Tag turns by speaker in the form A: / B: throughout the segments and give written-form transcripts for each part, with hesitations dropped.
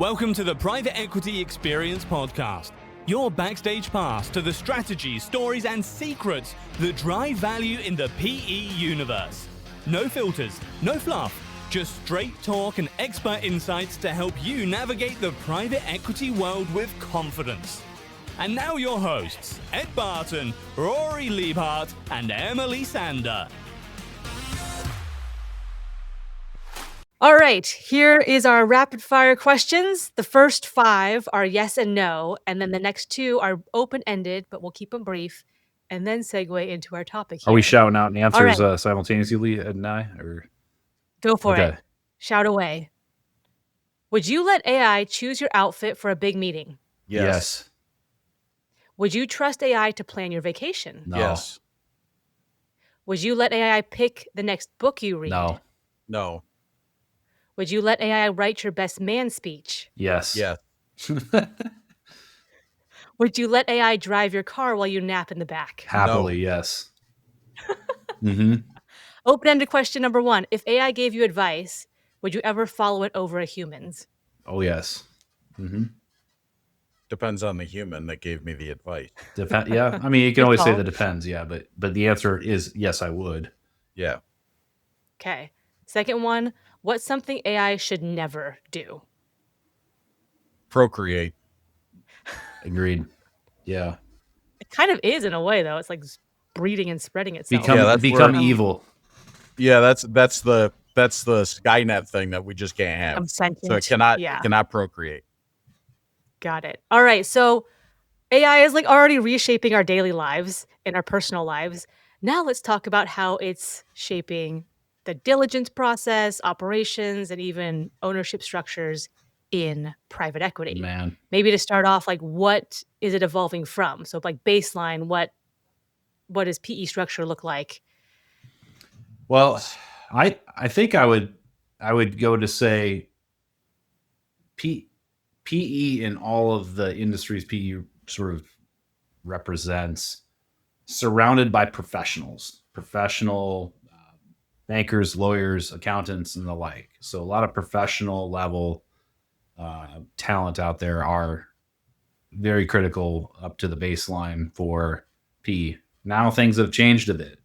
A: Welcome to the Private Equity Experience Podcast, your backstage pass to the strategies, stories, and secrets that drive value in the PE universe. No filters, no fluff, just straight talk and expert insights to help you navigate the private equity world with confidence. And now your hosts, Ed Barton, Rory Liebhart, and Emily Sander.
B: All right, here is our rapid fire questions. The first 5 are yes and no, and then the next 2 are open-ended, but we'll keep them brief, and then segue into our topic here.
C: Are we shouting out answers
B: right.
C: Simultaneously, Ed and I? Or
B: Go for
C: Okay.
B: it. Shout away. Would you let AI choose your outfit for a big meeting?
C: Yes.
B: Would you trust AI to plan your vacation?
C: No.
D: Yes.
B: Would you let AI pick the next book you read?
C: No.
D: No.
B: Would you let AI write your best man speech?
C: Yes.
D: Yes.
B: Would you let AI drive your car while you nap in the back?
C: Happily, yes. Mm-hmm.
B: Open-ended question number 1. If AI gave you advice, would you ever follow it over a human's?
C: Oh, yes. Mm-hmm.
D: Depends on the human that gave me the advice.
C: Yeah. I mean, you can always say
B: call.
C: that depends. Yeah, but the answer is yes, I would.
D: Yeah.
B: Okay. Second one, what's something AI should never do?
D: Procreate.
C: Agreed. Yeah.
B: It kind of is in a way, though. It's like breeding and spreading itself.
C: Become evil.
D: Yeah, that's the Skynet thing that we just can't have. So it cannot procreate.
B: Got it. All right. So AI is like already reshaping our daily lives and our personal lives. Now let's talk about how it's shaping the diligence process, operations, and even ownership structures in private equity.
C: Man.
B: Maybe to start off, like what is it evolving from? So like baseline, what does PE structure look like?
C: Well, I think I would go to say PE in all of the industries PE sort of represents, surrounded by professional bankers, lawyers, accountants, and the like. So a lot of professional level talent out there are very critical up to the baseline for PE. Now things have changed a bit.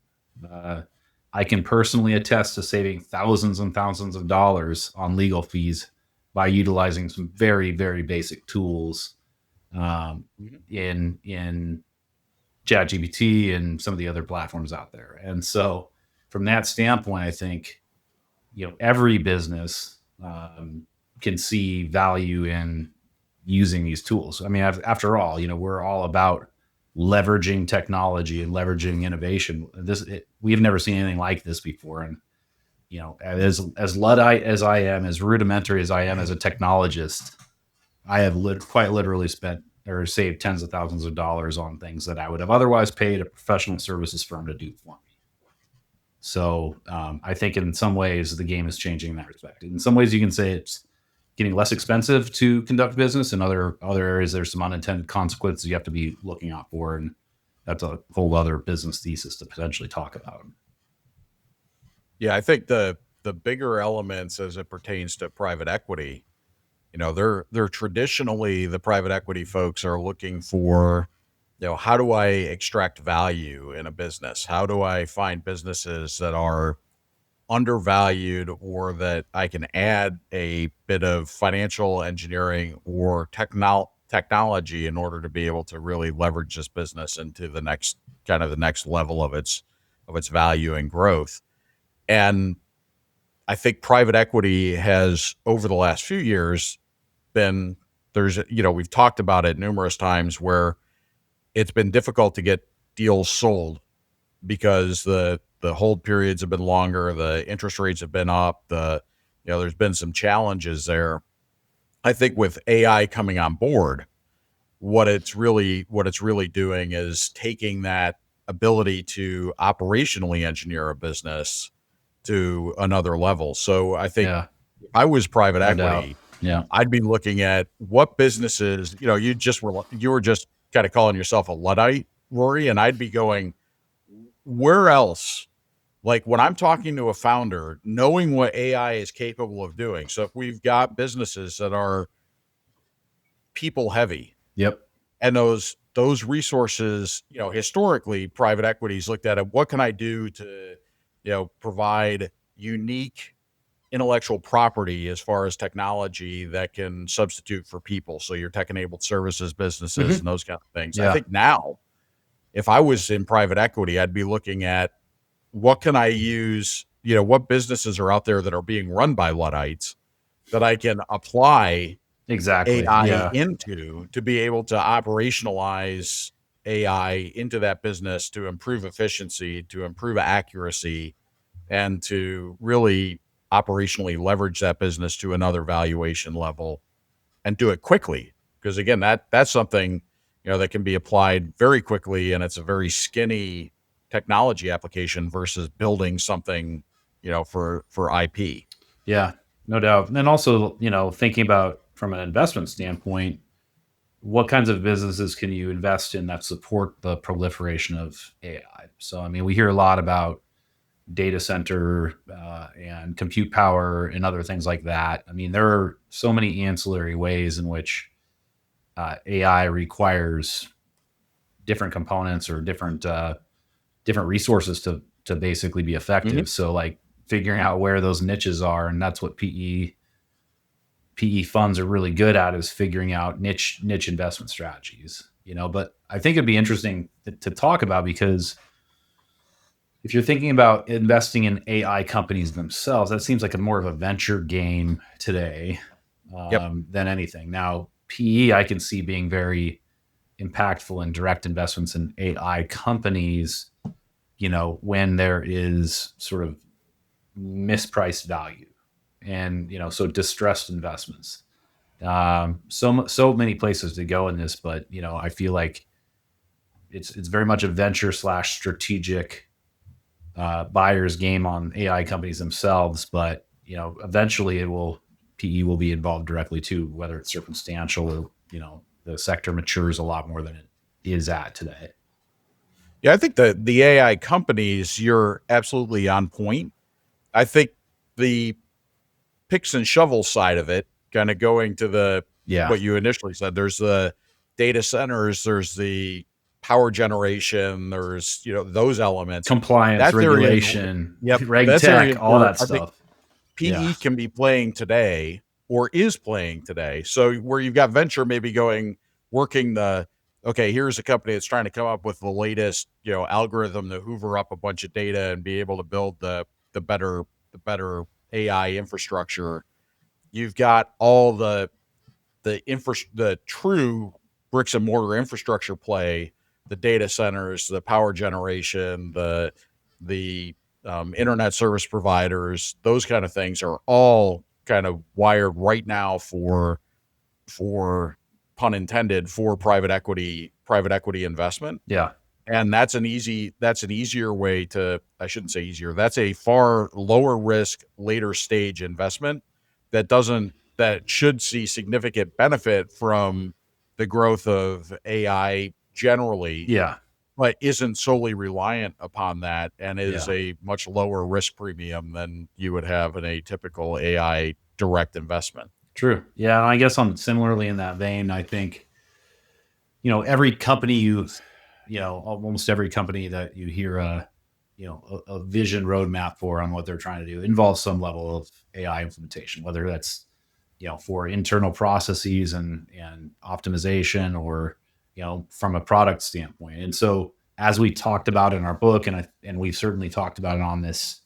C: I can personally attest to saving thousands and thousands of dollars on legal fees by utilizing some very, very basic tools in ChatGPT and some of the other platforms out there. And so from that standpoint, I think, every business can see value in using these tools. I mean, after all, we're all about leveraging technology and leveraging innovation. We've never seen anything like this before. And, as Luddite as I am, as rudimentary as I am as a technologist, I have quite literally spent or saved tens of thousands of dollars on things that I would have otherwise paid a professional services firm to do for me. So I think in some ways the game is changing in that respect. In some ways you can say it's getting less expensive to conduct business. In other areas, there's some unintended consequences you have to be looking out for. And that's a whole other business thesis to potentially talk about.
D: Yeah, I think the bigger elements as it pertains to private equity, they're traditionally, the private equity folks are looking for, how do I extract value in a business? How do I find businesses that are undervalued or that I can add a bit of financial engineering or technology in order to be able to really leverage this business into the next level of its value and growth. And I think private equity has, over the last few years, we've talked about it numerous times where it's been difficult to get deals sold because the hold periods have been longer, the interest rates have been up, there's been some challenges there. I think with AI coming on board, what it's really doing is taking that ability to operationally engineer a business to another level. So I think if I was private equity, I'd be looking at what businesses, you were just kind of calling yourself a Luddite, Rory, and I'd be going, where else? Like when I'm talking to a founder, knowing what AI is capable of doing. So if we've got businesses that are, people heavy.
C: Yep.
D: And those resources, historically private equities looked at it, what can I do to, provide unique intellectual property as far as technology that can substitute for people. So your tech enabled services businesses and those kind of things.
C: Yeah.
D: I think now, if I was in private equity, I'd be looking at what can I use, what businesses are out there that are being run by Luddites that I can apply
C: Exactly.
D: AI into to be able to operationalize AI into that business to improve efficiency, to improve accuracy, and to really operationally leverage that business to another valuation level and do it quickly. Because again, that's something, that can be applied very quickly, and it's a very skinny technology application versus building something, for IP.
C: Yeah, no doubt. And then also, thinking about from an investment standpoint, what kinds of businesses can you invest in that support the proliferation of AI? So, I mean, we hear a lot about data center and compute power and other things like that. I mean, there are so many ancillary ways in which AI requires different components or different resources to basically be effective. So, like figuring out where those niches are, and that's what PE funds are really good at, is figuring out niche investment strategies. But I think it'd be interesting to talk about, because if you're thinking about investing in AI companies themselves, that seems like a more of a venture game today than anything. Now, PE, I can see being very impactful in direct investments in AI companies, when there is sort of mispriced value and, so distressed investments. So many places to go in this, but, I feel like it's very much a venture / strategic buyer's game on AI companies themselves, but eventually PE will be involved directly too, whether it's circumstantial or the sector matures a lot more than it is at today.
D: Yeah, I think the AI companies, you're absolutely on point. I think the picks and shovel side of it, kind of going to what you initially said, there's the data centers, there's the power generation, there's those elements,
C: compliance,
D: that's
C: regulation, reg
D: that's
C: tech, all that
D: I think
C: stuff.
D: PE can be playing today, or is playing today. So where you've got venture maybe working okay, here's a company that's trying to come up with the latest, algorithm to hoover up a bunch of data and be able to build the better AI infrastructure. You've got all the true bricks and mortar infrastructure play, the data centers, the power generation, the internet service providers, those kind of things are all kind of wired right now for pun intended, for private equity investment.
C: Yeah.
D: And that's an easier way to, I shouldn't say easier, that's a far lower risk, later stage investment that should see significant benefit from the growth of AI generally.
C: Yeah.
D: But isn't solely reliant upon that, and is a much lower risk premium than you would have in a typical AI direct investment.
C: True. Yeah. I guess similarly in that vein, I think, every company almost every company that you hear a vision roadmap for on what they're trying to do involves some level of AI implementation, whether that's, for internal processes and optimization, or, from a product standpoint. And so, as we talked about in our book, and we've certainly talked about it on this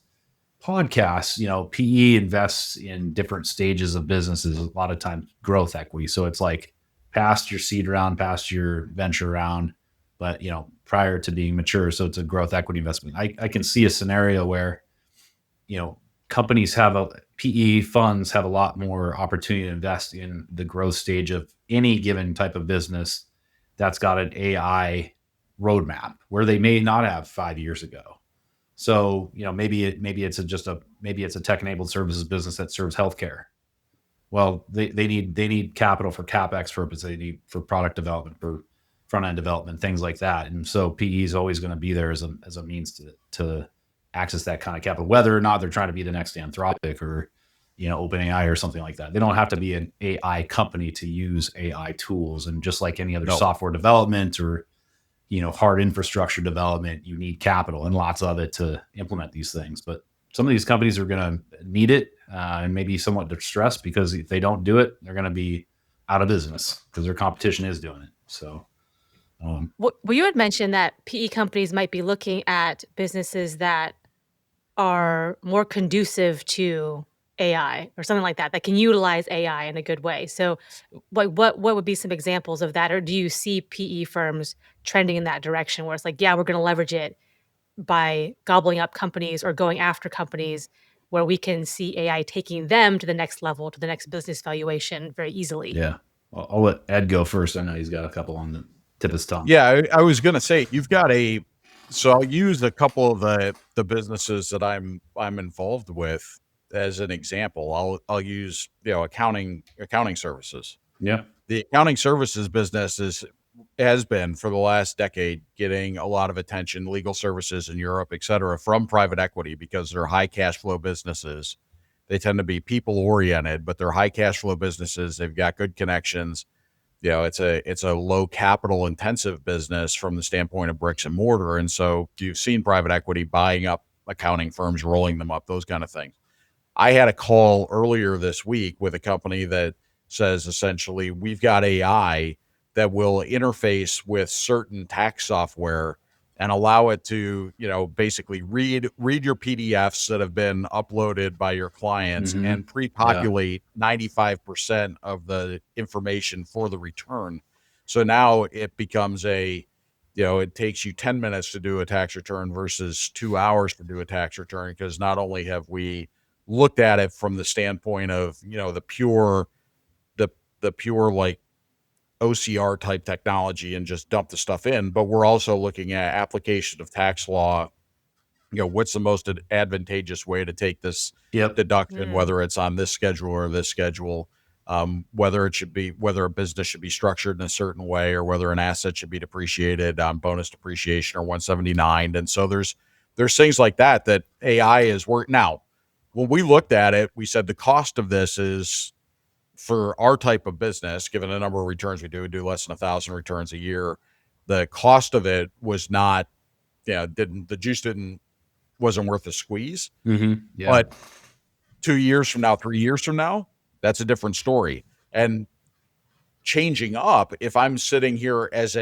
C: podcast, PE invests in different stages of businesses, a lot of times growth equity. So it's like past your seed round, past your venture round, but prior to being mature. So it's a growth equity investment. I can see a scenario where, companies PE funds have a lot more opportunity to invest in the growth stage of any given type of business that's got an AI roadmap where they may not have 5 years ago. So, maybe it's a tech-enabled services business that serves healthcare. Well, they need capital for CapEx purposes. They need for product development, for front-end development, things like that. And so PE is always going to be there as a means to access that kind of capital, whether or not they're trying to be the next Anthropic or, OpenAI or something like that. They don't have to be an AI company to use AI tools. And just like any other
D: No.
C: software development or, hard infrastructure development, you need capital and lots of it to implement these things. But some of these companies are going to need it and maybe somewhat distressed, because if they don't do it, they're going to be out of business because their competition is doing it. So,
B: Well, you had mentioned that PE companies might be looking at businesses that are more conducive to AI or something like that can utilize AI in a good way. So, what would be some examples of that? Or do you see PE firms trending in that direction where it's like, yeah, we're going to leverage it by gobbling up companies or going after companies where we can see AI taking them to the next level, to the next business valuation very easily?
C: yeah, I'll let Ed go first. I know he's got a couple on the tip of his tongue.
D: Yeah, I was going to say you've got so I'll use a couple of the businesses that I'm involved with as an example. I'll use accounting services.
C: Yeah.
D: The accounting services business has been for the last decade getting a lot of attention, legal services in Europe, et cetera, from private equity, because they're high cash flow businesses. They tend to be people oriented, but they're high cash flow businesses. They've got good connections. It's a low capital intensive business from the standpoint of bricks and mortar. And so you've seen private equity buying up accounting firms, rolling them up, those kind of things. I had a call earlier this week with a company that says essentially we've got AI that will interface with certain tax software and allow it to, basically read your PDFs that have been uploaded by your clients and pre-populate 95% of the information for the return. So now it becomes it takes you 10 minutes to do a tax return versus 2 hours to do a tax return, because not only have we looked at it from the standpoint of, the pure like OCR type technology and just dump the stuff in, but we're also looking at application of tax law. What's the most advantageous way to take this deduction, whether it's on this schedule or this schedule, whether a business should be structured in a certain way, or whether an asset should be depreciated on bonus depreciation or 179. And so there's things like that AI is now. When we looked at it, we said the cost of this is, for our type of business, given the number of returns we do less than 1,000 returns a year, the cost of it was not, wasn't worth the squeeze.
C: Yeah.
D: But 2 years from now, 3 years from now, that's a different story. And changing up, if I'm sitting here as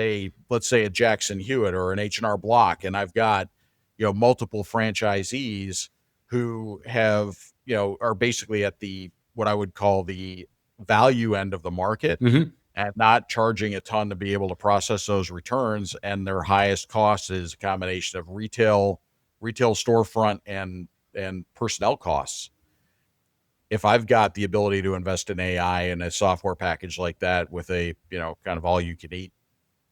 D: let's say a Jackson Hewitt or an H&R Block, and I've got, multiple franchisees who have, are basically at what I would call the value end of the market, and not charging a ton to be able to process those returns. And their highest cost is a combination of retail storefront and personnel costs. If I've got the ability to invest in AI and a software package like that with a, kind of all you can eat,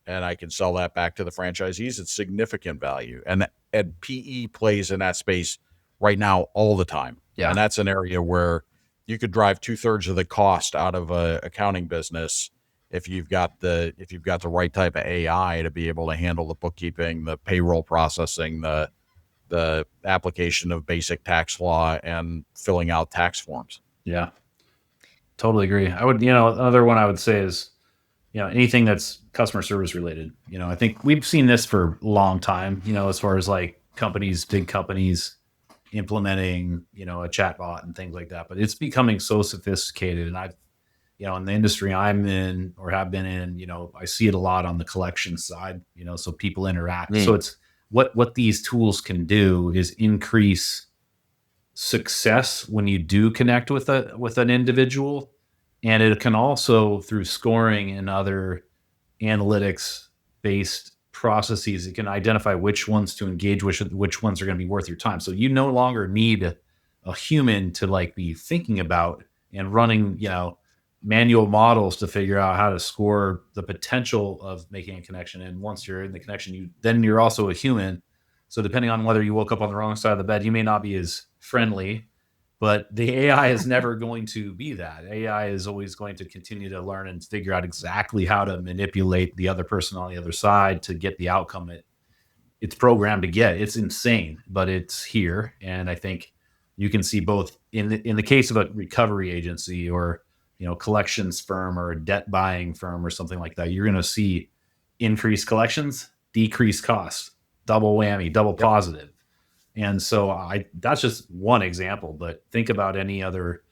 D: and I can sell that back to the franchisees, it's significant value. And PE plays in that space right now all the time.
C: Yeah.
D: And that's an area where you could drive 2/3 of the cost out of a accounting business if you've got the right type of AI to be able to handle the bookkeeping, the payroll processing, the application of basic tax law, and filling out tax forms.
C: Yeah, totally agree. I would, another one I would say is, anything that's customer service related. I think we've seen this for a long time, as far as like big companies implementing, a chatbot and things like that. But it's becoming so sophisticated. And I've, in the industry I'm in or have been in, I see it a lot on the collection side, so people interact. So it's what these tools can do is increase success when you do connect with an individual. And it can also, through scoring and other analytics based processes, it can identify which ones to engage with, which ones are going to be worth your time. So you no longer need a human to like be thinking about and running, manual models to figure out how to score the potential of making a connection. And once you're in the connection, you're also a human. So depending on whether you woke up on the wrong side of the bed, you may not be as friendly, but the AI is never going to be that. AI is always going to continue to learn and figure out exactly how to manipulate the other person on the other side to get the outcome it's programmed to get. It's insane, but it's here. And I think you can see both in the case of a recovery agency or collections firm or a debt buying firm or something like that, you're going to see increased collections, decreased costs, double whammy, double positive. And so that's just one example, but think about any other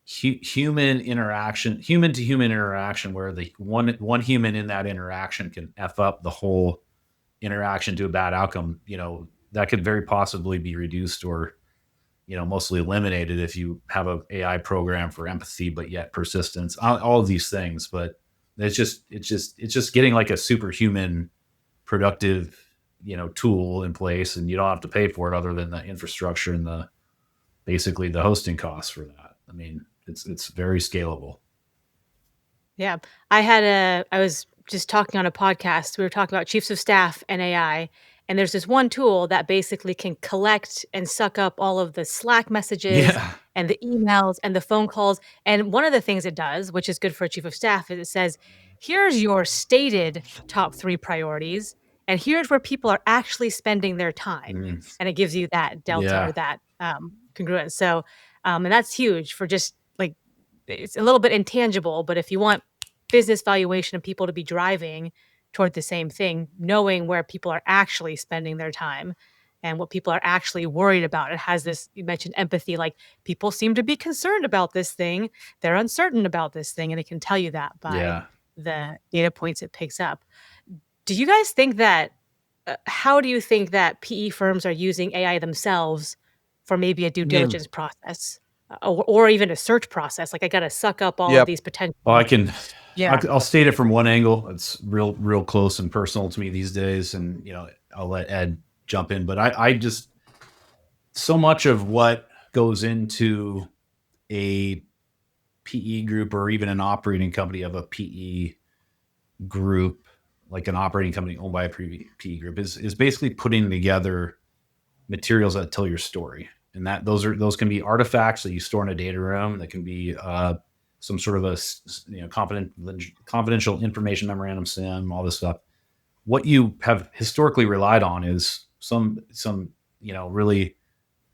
C: human to human interaction where the one human in that interaction can F up the whole interaction to a bad outcome. That could very possibly be reduced or mostly eliminated if you have a AI program for empathy, but yet persistence, all of these things. But it's just getting like a superhuman productive, tool in place, and you don't have to pay for it other than the infrastructure and basically the hosting costs for that. I mean, it's very scalable.
B: Yeah. I was just talking on a podcast. We were talking about chiefs of staff and AI. And there's this one tool that basically can collect and suck up all of the Slack messages
C: Yeah.
B: and the emails and the phone calls. And one of the things it does, which is good for a chief of staff, is it says, here's your stated top 3 priorities. And here's where people are actually spending their time. And it gives you that delta or that congruence. So, and that's huge for just like, it's a little bit intangible, but if you want business valuation of people to be driving toward the same thing, knowing where people are actually spending their time and what people are actually worried about. It has this, you mentioned empathy, like people seem to be concerned about this thing. They're uncertain about this thing. And it can tell you that by the data points it picks up. Do you guys think that, how do you think that PE firms are using AI themselves for maybe a due diligence process? Or even a search process, like I got to suck up all of these potential.
C: Well, I'll state it from one angle. It's real close and personal to me these days, and I'll let Ed jump in. But I just, so much of what goes into a PE group or even an operating company of a PE group, like an operating company owned by a PE group, is basically putting together materials that tell your story. And that those can be artifacts that you store in a data room. That can be some sort of a confidential information memorandum, SIM, all this stuff. What you have historically relied on is some really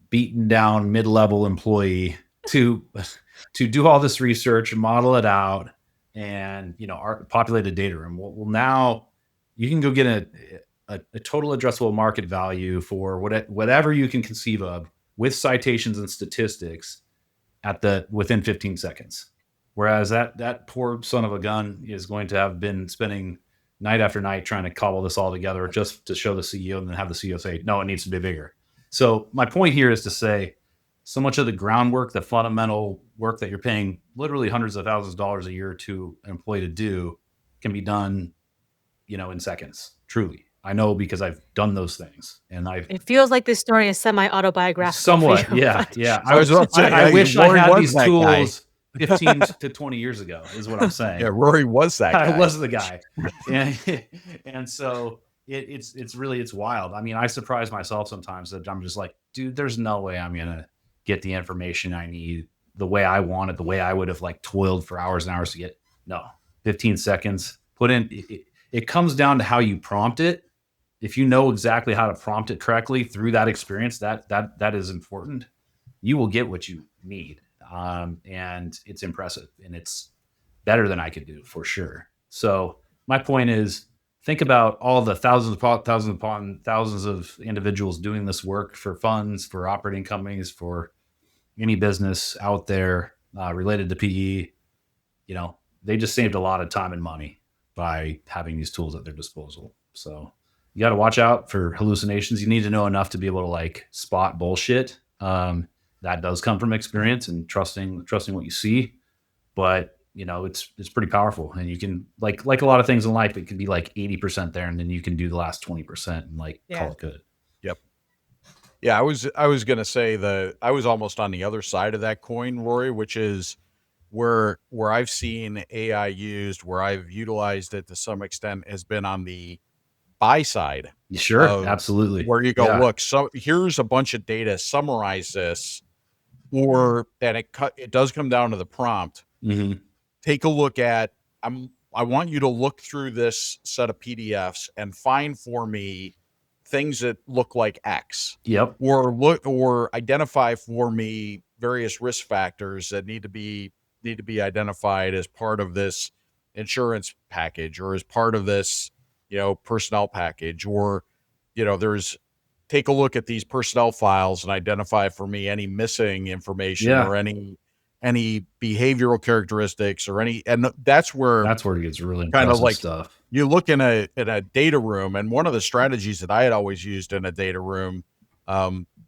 C: beaten down mid-level employee to do all this research and model it out and populate a data room. Well, now you can go get a total addressable market value for whatever you can conceive of, with citations and statistics within 15 seconds. Whereas that poor son of a gun is going to have been spending night after night trying to cobble this all together just to show the CEO and then have the CEO say, no, it needs to be bigger. So my point here is to say, so much of the groundwork, the fundamental work that you're paying literally hundreds of thousands of dollars a year to an employee to do can be done, in seconds, truly. I know because I've done those things, and it
B: feels like this story is semi-autobiographical.
C: Somewhat, yeah. I wish I had these tools 15 to 20 years ago, is what I'm saying.
D: Yeah, Rory was that guy.
C: I was the guy, and so it's wild. I mean, I surprise myself sometimes that I'm just like, dude, there's no way I'm gonna get the information I need the way I want it, the way I would have toiled for hours and hours to get. No, 15 seconds. Put in. It comes down to how you prompt it. If you know exactly how to prompt it correctly through that experience, that is important. You will get what you need, and it's impressive, and it's better than I could do for sure. So my point is, think about all the thousands upon thousands of individuals doing this work for funds, for operating companies, for any business out there related to PE. They just saved a lot of time and money by having these tools at their disposal. So you got to watch out for hallucinations. You need to know enough to be able to spot bullshit. That does come from experience and trusting what you see. But it's pretty powerful, and you can like a lot of things in life, it can be 80% there, and then you can do the last 20% and call it good.
D: Yep. Yeah, I was gonna say I was almost on the other side of that coin, Rory, which is where I've seen AI used, where I've utilized it to some extent, has been on the buy side.
C: Sure, absolutely.
D: Where you go, look, so here's a bunch of data, summarize this, and it does come down to the prompt.
C: Mm-hmm.
D: Take a look at, I want you to look through this set of PDFs and find for me things that look like X,
C: Yep.
D: or identify for me various risk factors that need to be identified as part of this insurance package, or as part of this, personnel package, or, there's take a look at these personnel files and identify for me any missing information,
C: Yeah.
D: or any behavioral characteristics, or and that's where
C: it gets really
D: kind of
C: impressive
D: like
C: stuff.
D: you look in a data room. And one of the strategies that I had always used in a data room,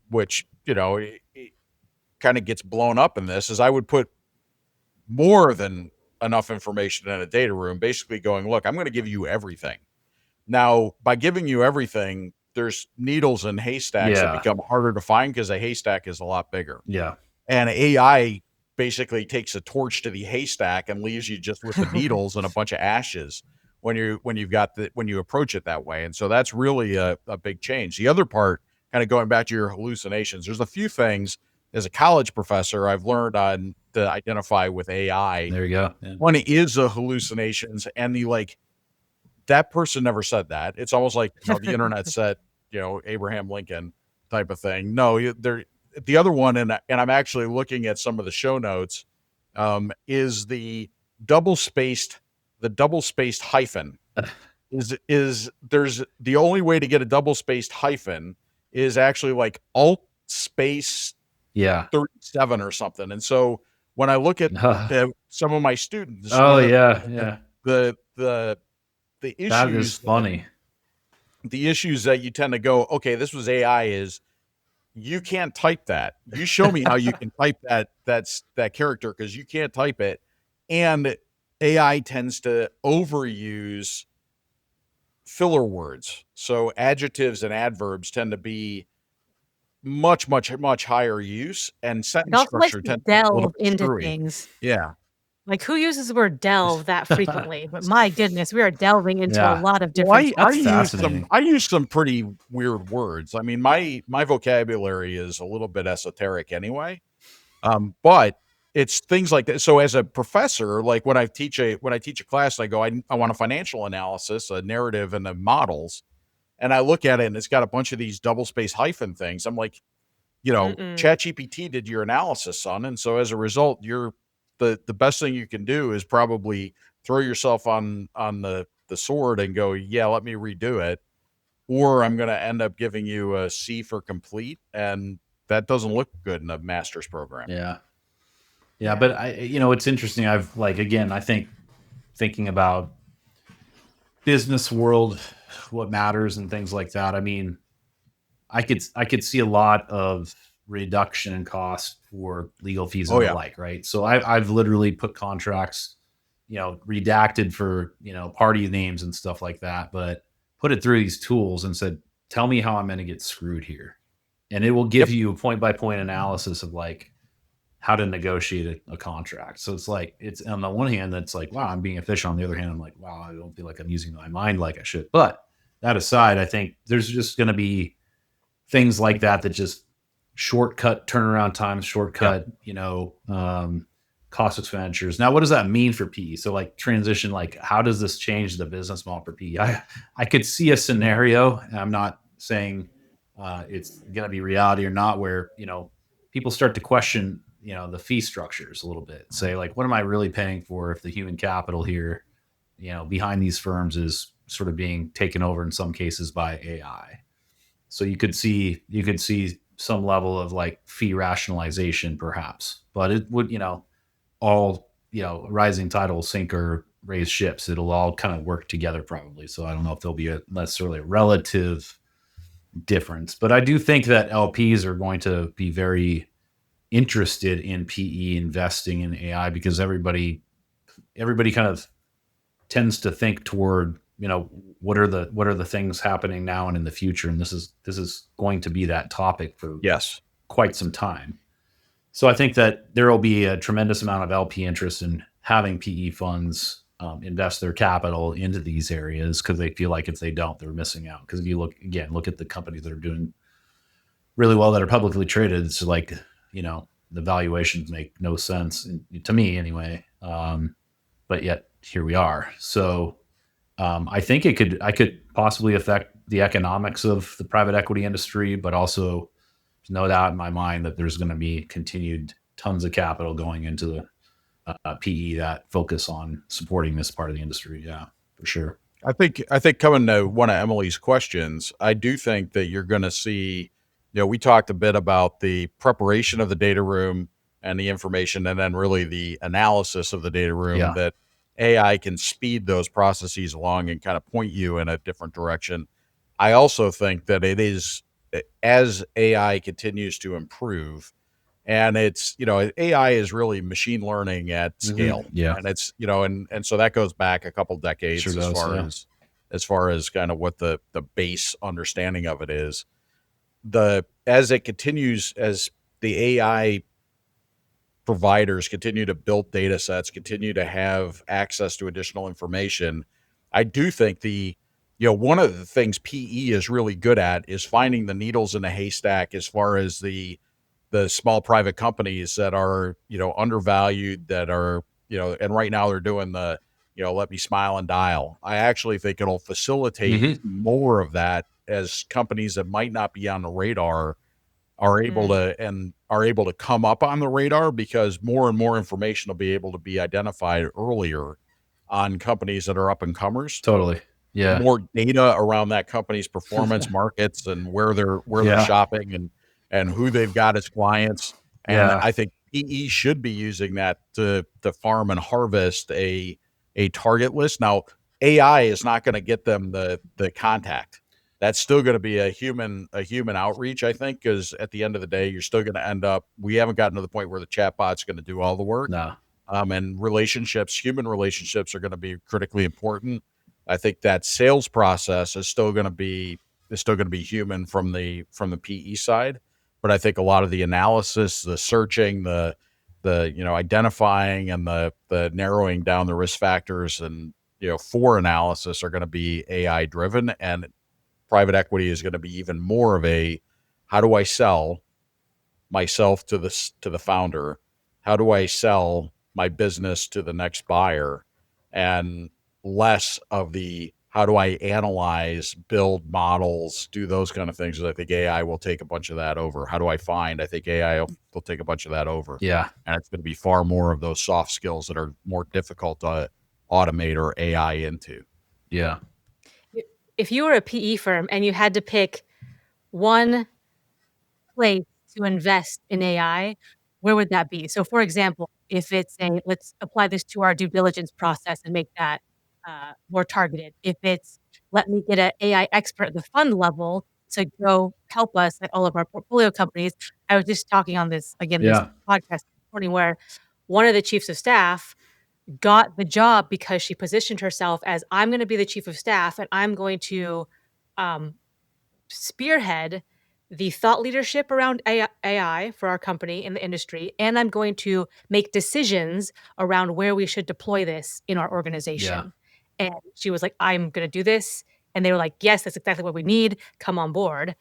D: which, it kind of gets blown up in this, is I would put more than enough information in a data room, basically going, look, I'm going to give you everything. Now, by giving you everything, there's needles in haystacks that
C: Yeah.
D: become harder to find because a haystack is a lot bigger.
C: Yeah.
D: And AI basically takes a torch to the haystack and leaves you just with the needles and a bunch of ashes when you approach it that way. And so that's really a big change. The other part, kind of going back to your hallucinations, there's a few things as a college professor I've learned on to identify with AI.
C: There you go. Yeah.
D: One is the hallucinations, and that person never said that. It's almost like, the internet said, Abraham Lincoln type of thing. No, the other one, and I'm actually looking at some of the show notes, is the double spaced hyphen. Is there's the only way to get a double spaced hyphen is actually like alt space 37 or something. And so when I look at some of my students, the issues,
C: that is funny.
D: The issues that you tend to go, okay, this was AI, is you can't type that. You show me how you can type that character, because you can't type it. And AI tends to overuse filler words. So adjectives and adverbs tend to be much, much, much higher use, and
B: It
D: sentence
B: also likes
D: structure
B: to
D: tends to be a little
B: delve
D: bit
B: into
D: screwy.
B: things.
D: Yeah.
B: Like, who uses the word delve that frequently? But my goodness, we are delving into a
C: Yeah.
B: lot of different
D: I
C: fascinating.
D: use some pretty weird words. I mean, my vocabulary is a little bit esoteric anyway. But it's things like that. So as a professor, like when I teach a class, I go, I want a financial analysis, a narrative, and the models. And I look at it and it's got a bunch of these double space hyphen things. I'm like, ChatGPT did your analysis, son. And so as a result, the best thing you can do is probably throw yourself on the sword and go, yeah, let me redo it. Or I'm going to end up giving you a C for complete. And that doesn't look good in a master's program.
C: Yeah. But it's interesting. I've I think thinking about business world, what matters and things like that. I mean, I could see a lot of reduction in cost for legal fees and the like, right? So I've literally put contracts, redacted for, party names and stuff like that, but put it through these tools and said, tell me how I'm going to get screwed here. And it will give you a point by point analysis of like how to negotiate a contract. So it's on the one hand, that's like, wow, I'm being efficient. On the other hand, I'm like, wow, I don't feel like I'm using my mind like I should. But that aside, I think there's just going to be things like that just shortcut turnaround times, cost expenditures. Now, what does that mean for PE? So like transition, like how does this change the business model for PE? I could see a scenario, and I'm not saying it's going to be reality or not, where, people start to question, the fee structures a little bit. Say like, what am I really paying for if the human capital here, behind these firms is sort of being taken over in some cases by AI. So you could see some level of like fee rationalization perhaps, but it would, all, rising tide will sink or raise ships. It'll all kind of work together probably. So I don't know if there'll be necessarily a relative difference, but I do think that LPs are going to be very interested in PE investing in AI, because everybody kind of tends to think toward, what are the things happening now and in the future, and this is going to be that topic for quite some time. So I think that there will be a tremendous amount of LP interest in having PE funds invest their capital into these areas, because they feel like if they don't, they're missing out. Because if you look at the companies that are doing really well that are publicly traded, it's like, the valuations make no sense to me anyway. But yet here we are. So I think I could possibly affect the economics of the private equity industry, but also there's no doubt in my mind that there's going to be continued tons of capital going into the PE that focus on supporting this part of the industry. Yeah, for sure.
D: I think coming to one of Emily's questions, I do think that you're going to see, we talked a bit about the preparation of the data room and the information, and then really the analysis of the data room,
C: Yeah.
D: that AI can speed those processes along and kind of point you in a different direction. I also think that it is, as AI continues to improve, and it's, AI is really machine learning at scale,
C: Yeah,
D: and it's, and so that goes back a couple
C: sure
D: decades, as
C: does.
D: far
C: Yeah.
D: as kind of what the base understanding of it is. As it continues, as the AI providers continue to build data sets, continue to have access to additional information, I do think one of the things PE is really good at is finding the needles in a haystack, as far as the small private companies that are, undervalued, that are, and right now they're doing the, let me smile and dial. I actually think it'll facilitate more of that, as companies that might not be on the radar are able to come up on the radar, because more and more information will be able to be identified earlier on companies that are up and comers.
C: Totally. Yeah.
D: More data around that company's performance, markets, and where they're
C: Yeah.
D: shopping, and who they've got as clients. And
C: Yeah.
D: I think PE should be using that to farm and harvest a target list. Now, AI is not going to get them the contact. That's still going to be a human outreach, I think, because at the end of the day, you're still going to end up. We haven't gotten to the point where the chatbot's going to do all the work.
C: No.
D: And human relationships are going to be critically important. I think that sales process is still going to be human from the PE side, but I think a lot of the analysis, the searching, the identifying, and the narrowing down the risk factors, and for analysis, are going to be AI driven, and private equity is going to be even more of a, how do I sell myself to the founder? How do I sell my business to the next buyer? And less of the, how do I analyze, build models, do those kind of things. I think AI will take a bunch of that over. How do I find? I think AI will take a bunch of that over.
C: Yeah.
D: And it's going to be far more of those soft skills that are more difficult to automate or AI into.
C: Yeah.
B: If you were a PE firm and you had to pick one place to invest in AI, where would that be? So, for example, if it's a, let's apply this to our due diligence process and make that more targeted. If it's, let me get an AI expert at the fund level to go help us at all of our portfolio companies. I was just talking on this again, this
C: Yeah.
B: podcast this morning, where one of the chiefs of staff got the job because she positioned herself as, I'm going to be the chief of staff and I'm going to um, spearhead the thought leadership around AI for our company in the industry, and I'm going to make decisions around where we should deploy this in our organization. And she was like, I'm going to do this. And they were like, yes, that's exactly what we need. Come on board.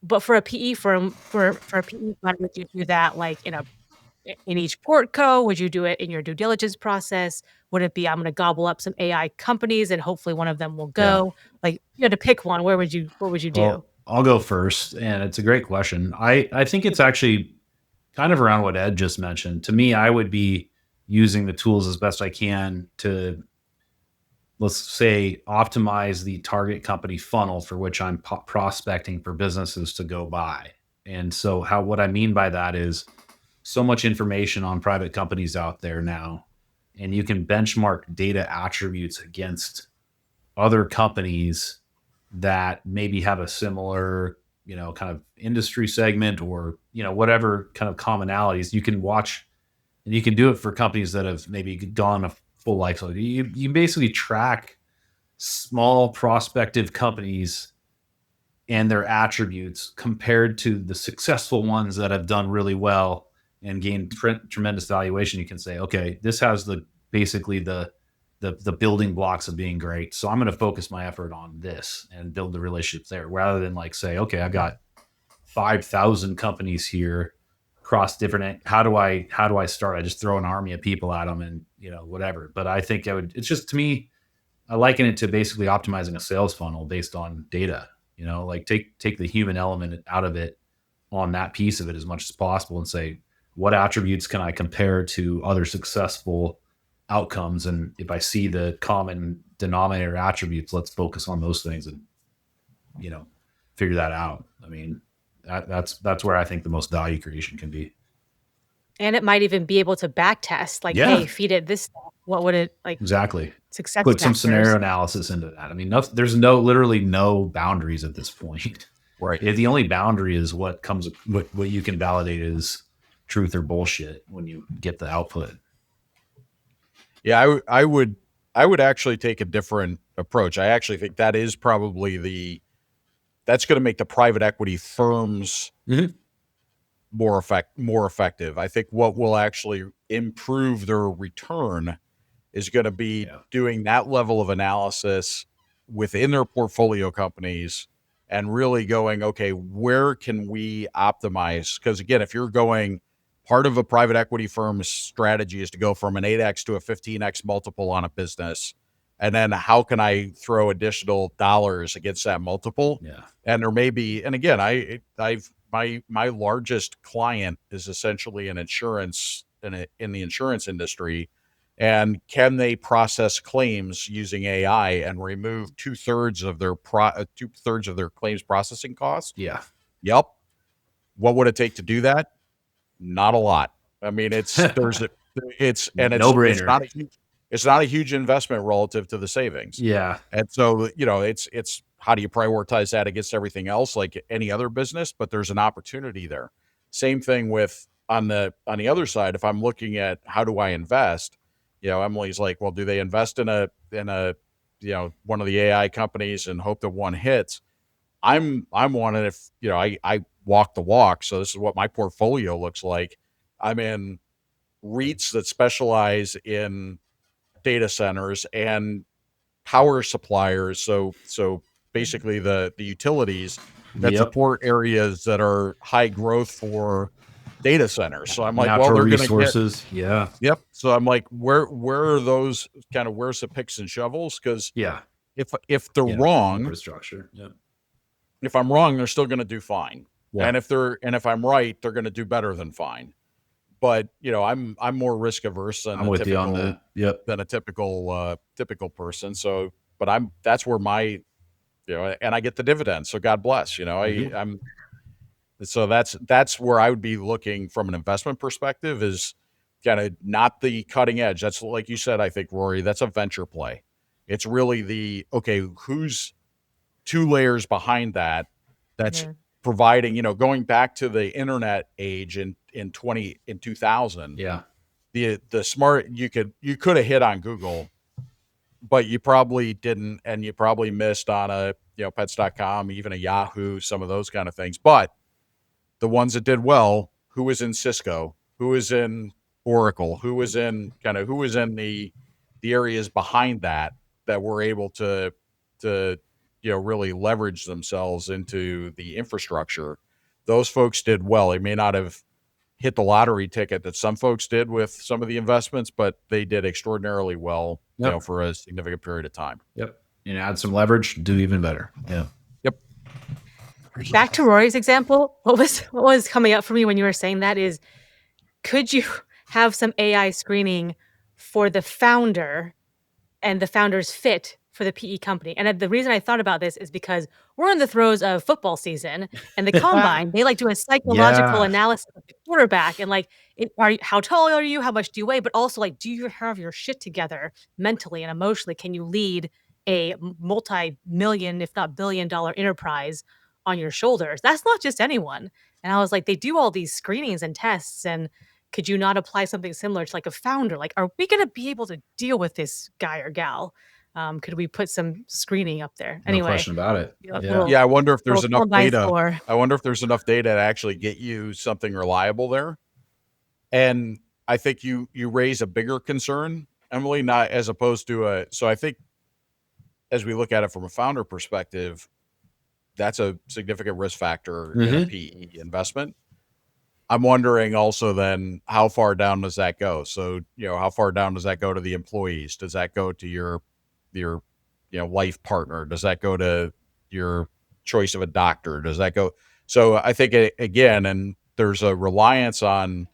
B: But for a PE firm, for a PE fund, would you do that like in each portco? Would you do it in your due diligence process? Would it be, I'm going to gobble up some AI companies and hopefully one of them will
C: Yeah.
B: go? Like, you had to pick one. What would you do?
C: Well, I'll go first, and it's a great question. I think it's actually kind of around what Ed just mentioned. To me, I would be using the tools as best I can to, let's say, optimize the target company funnel for which I'm prospecting for businesses to go buy. And so what I mean by that is so much information on private companies out there now, and you can benchmark data attributes against other companies that maybe have a similar, kind of industry segment, or, whatever kind of commonalities you can watch. And you can do it for companies that have maybe gone a full life cycle. You basically track small prospective companies and their attributes compared to the successful ones that have done really well and gained tremendous valuation. You can say, okay, this has basically the building blocks of being great. So I'm going to focus my effort on this and build the relationships there, rather than like say, okay, I've got 5,000 companies here across different. How do I start? I just throw an army of people at them and whatever. But I think it's just, to me, I liken it to basically optimizing a sales funnel based on data. Like take the human element out of it on that piece of it as much as possible and say, what attributes can I compare to other successful outcomes? And if I see the common denominator attributes, let's focus on those things and, figure that out. I mean, that's where I think the most value creation can be.
B: And it might even be able to back test, like,
C: Yeah.
B: hey, feed it this stuff. What would it like?
C: Exactly.
B: Success
C: Put some
B: factors.
C: scenario analysis into that. I mean, there's literally no boundaries at this point.
D: Right.
C: The only boundary is what you can validate as truth or bullshit when you get the output.
D: Yeah, I would actually take a different approach. I actually think that is probably that's going to make the private equity firms more effective. I think what will actually improve their return is going to be doing that level of analysis within their portfolio companies and really going, okay, where can we optimize? Because again, if you're going, part of a private equity firm's strategy is to go from an 8x to a 15x multiple on a business. And then how can I throw additional dollars against that multiple?
C: Yeah.
D: And there may be, and again, my largest client is essentially an insurance in the insurance industry. And can they process claims using AI and remove 2/3 of their 2/3 of their claims processing costs?
C: Yeah.
D: Yep. What would it take to do that? Not a lot. I mean, it's
C: no-brainer.
D: It's not a huge investment relative to the savings.
C: Yeah.
D: And so, it's how do you prioritize that against everything else like any other business, but there's an opportunity there. Same thing with on the other side, if I'm looking at how do I invest, Emily's like, well, do they invest in a one of the AI companies and hope that one hits? I'm wanting, if I walk the walk, so this is what my portfolio looks like. I'm in REITs that specialize in data centers and power suppliers. So basically the utilities that support areas that are high growth for data centers. So I'm like,
C: natural
D: well, they're
C: resources.
D: Yeah. Yep. So I'm like, where are those kind of, where's the picks and shovels? Because if they're wrong,
C: infrastructure. Yep.
D: If I'm wrong, they're still going to do fine.
C: Yeah.
D: And if I'm right, they're going to do better than fine. But I'm more risk averse than a typical person. So, but that's where my, and I get the dividends. So God bless. So that's where I would be looking from an investment perspective, is kind of not the cutting edge. That's, like you said, I think, Rory, that's a venture play. It's really who's 2 layers behind that's providing, going back to the internet age in 2000.
C: Yeah.
D: The smart, you could have hit on Google, but you probably didn't, and you probably missed on a pets.com, even a Yahoo, some of those kind of things. But the ones that did well, who was in Cisco, who was in Oracle, who was in the areas behind that were able to really leverage themselves into the infrastructure. Those folks did well. They may not have hit the lottery ticket that some folks did with some of the investments, but they did extraordinarily well, for a significant period of time.
C: Yep. And add some leverage, do even better. Yeah.
D: Yep.
B: Back to Rory's example, what was coming up for me when you were saying that is, could you have some AI screening for the founder and the founder's fit for the PE company? And the reason I thought about this is because we're in the throes of football season, and the combine, they do a psychological analysis of the quarterback, and how tall are you? How much do you weigh? But also, do you have your shit together mentally and emotionally? Can you lead a multi-million, if not billion-dollar enterprise on your shoulders? That's not just anyone. And I was like, they do all these screenings and tests, and could you not apply something similar to a founder? Are we going to be able to deal with this guy or gal? Could we put some screening up there? Anyway,
C: no question about it.
D: I wonder if there's enough data. I wonder if there's enough data to actually get you something reliable there. And I think you raise a bigger concern, Emily, not as opposed to so I think as we look at it from a founder perspective, that's a significant risk factor in a PE investment. I'm wondering also then, how far down does that go? So, how far down does that go to the employees? Does that go to your life partner? Does that go to your choice of a doctor? Does that go? So I think again, and there's a reliance on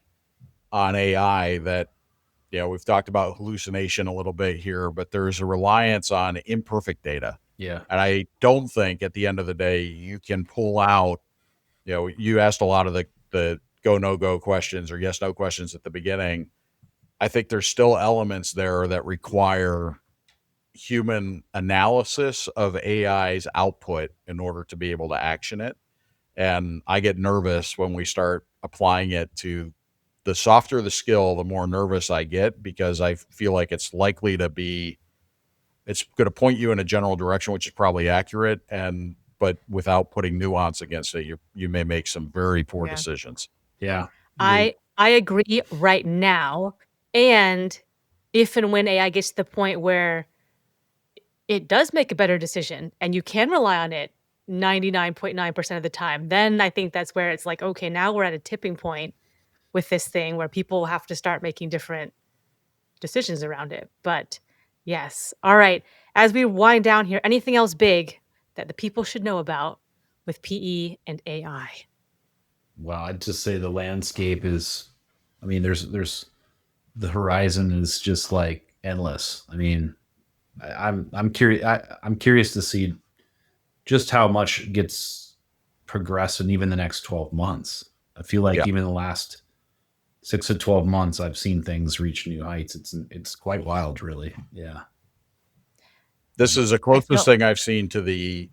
D: AI that, we've talked about hallucination a little bit here, but there's a reliance on imperfect data.
C: Yeah.
D: And I don't think at the end of the day, you can pull out, you asked a lot of the go, no go questions or yes, no questions at the beginning. I think there's still elements there that require human analysis of AI's output in order to be able to action it. And I get nervous when we start applying it to the softer the skill, the more nervous I get, because I feel like it's likely to be, it's going to point you in a general direction, which is probably accurate. But without putting nuance against it, you may make some very poor
B: Yeah.
D: decisions.
C: Yeah.
B: I agree right now. And if and when AI gets to the point where it does make a better decision and you can rely on it 99.9% of the time, then I think that's where it's like, okay, now we're at a tipping point with this thing where people have to start making different decisions around it. But yes. All right. As we wind down here, anything else big that the people should know about with PE and AI?
C: Well, I'd just say the landscape is, I mean, there's the horizon is just like endless. I mean, I'm curious. I'm curious to see just how much gets progressed in even the next 12 months. I feel like
D: Yeah.
C: even the last 6 to 12 months, I've seen things reach new heights. It's quite wild, really. Yeah.
D: This is the
B: I
D: closest
B: feel
D: thing I've seen to the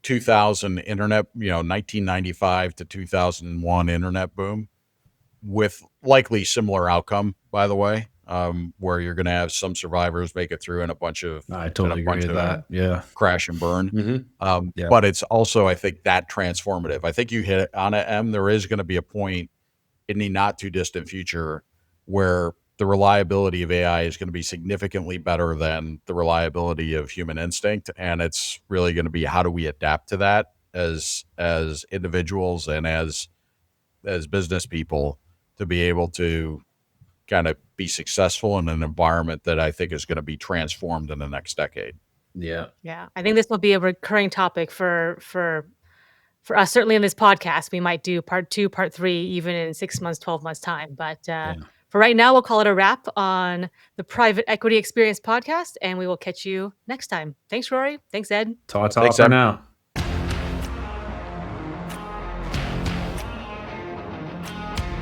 D: 2000 internet, 1995 to 2001 internet boom, with likely similar outcome, by the way, where you're going to have some survivors make it through and a bunch of
C: I totally agree with that. Yeah.
D: crash and burn.
C: Mm-hmm. Yeah.
D: But it's also, I think, that transformative. I think you hit it on it, M. There is going to be a point in the not too distant future where the reliability of AI is going to be significantly better than the reliability of human instinct. And it's really going to be, how do we adapt to that as individuals and as business people to be able to kind of be successful in an environment that I think is going to be transformed in the next decade.
C: Yeah.
B: Yeah, I think this will be a recurring topic for us. Certainly in this podcast, we might do part 2, part 3, even in 6 months, 12 months time. But for right now, we'll call it a wrap on the Private Equity Experience podcast, and we will catch you next time. Thanks, Rory. Thanks, Ed.
C: Ta-ta
D: Thanks,
C: for
D: Em.
C: now.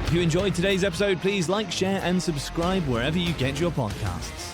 A: If you enjoyed today's episode, please like, share, and subscribe wherever you get your podcasts.